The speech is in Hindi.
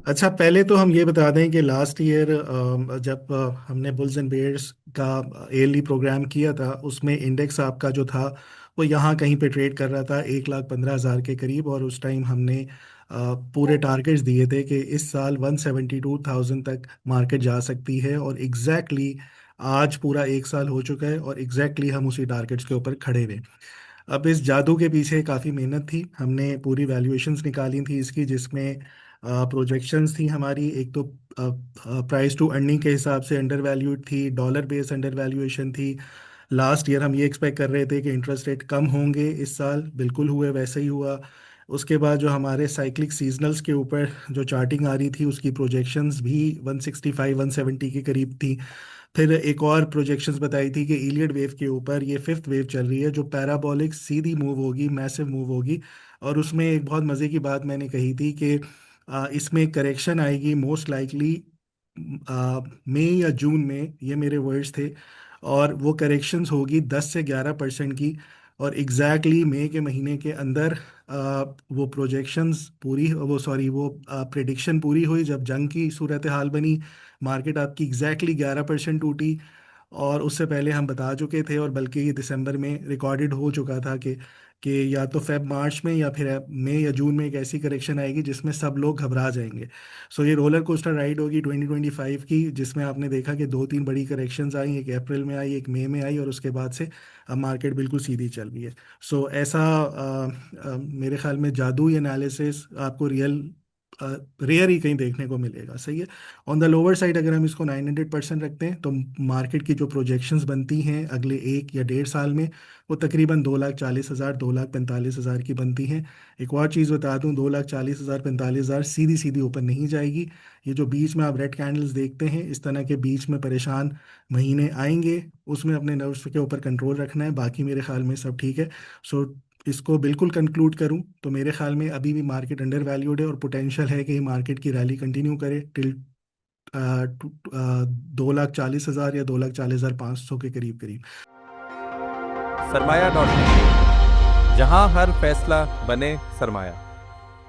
अच्छा, पहले तो हम ये बता दें कि लास्ट ईयर जब हमने बुल्स एंड बेयर्स का ईयरली प्रोग्राम किया था, उसमें इंडेक्स आपका जो था वो यहाँ कहीं पे ट्रेड कर रहा था 1,15,000 के करीब। और उस टाइम हमने पूरे टारगेट्स दिए थे कि इस साल 172,000 तक मार्केट जा सकती है। और आज पूरा एक साल हो चुका है और हम उसी टारगेट्स के ऊपर खड़े हुए। अब इस जादू के पीछे काफ़ी मेहनत थी, हमने पूरी वैल्यूएशंस निकाली थी इसकी, जिसमें प्रोजेक्शंस थी हमारी। एक तो प्राइस टू अर्निंग के हिसाब से अंडर वैल्यूड थी, डॉलर बेस्ड अंडर वैल्यूएशन थी। लास्ट ईयर हम ये एक्सपेक्ट कर रहे थे कि इंटरेस्ट रेट कम होंगे, इस साल बिल्कुल हुए, वैसे ही हुआ। उसके बाद जो हमारे साइक्लिक सीजनल्स के ऊपर जो चार्टिंग आ रही थी, उसकी प्रोजेक्शंस भी 165 170 के करीब थी। फिर एक और प्रोजेक्शंस बताई थी कि इलियड वेव के ऊपर ये फिफ्थ वेव चल रही है, जो पैराबोलिक सीधी मूव होगी, मैसिव मूव होगी। और उसमें एक बहुत मज़े की बात मैंने कही थी कि इसमें करेक्शन आएगी मोस्ट लाइकली मई या जून में, ये मेरे वर्ड्स थे। और वो करेक्शंस होगी 10 से 11% की। और मई के महीने के अंदर वो प्रोजेक्शंस पूरी, वो सॉरी वो प्रिडिक्शन पूरी हुई। जब जंग की सूरत हाल बनी, मार्केट आपकी 11% टूटी। और उससे पहले हम बता चुके थे, और बल्कि ये दिसंबर में रिकॉर्डेड हो चुका था कि या तो फेब मार्च में या फिर मई या जून में एक ऐसी करेक्शन आएगी जिसमें सब लोग घबरा जाएंगे। सो ये रोलर कोस्टर राइड होगी 2025 की, जिसमें आपने देखा कि दो तीन बड़ी करेक्शंस आई, एक अप्रैल में आई, एक मई में आई, और उसके बाद से अब मार्केट बिल्कुल सीधी चल रही है। सो ऐसा मेरे ख्याल में जादू एनालिसिस आपको रेयर ही कहीं देखने को मिलेगा, सही है। ऑन द लोअर साइड अगर हम इसको 900% रखते हैं, तो मार्केट की जो प्रोजेक्शंस बनती हैं अगले 1 या 1.5 साल में, वो तकरीबन 2,40,000 2,45,000 की बनती हैं। एक और चीज़ बता दूं, 2,40,000 45,000 सीधी सीधी ऊपर नहीं जाएगी। ये जो बीच में आप रेड कैंडल्स देखते हैं, इस तरह के बीच में परेशान महीने आएंगे, उसमें अपने नर्व्स के ऊपर कंट्रोल रखना है। बाकी मेरे ख्याल में सब ठीक है। सो इसको बिल्कुल कंक्लूड करूं तो मेरे ख्याल में अभी भी मार्केट अंडर वैल्यूड है, और पोटेंशियल है कि मार्केट की रैली कंटिन्यू करे टिल 2,40,000 या 2,40,500 के करीब करीब। सरमाया डॉट जहां हर फैसला बने सरमाया।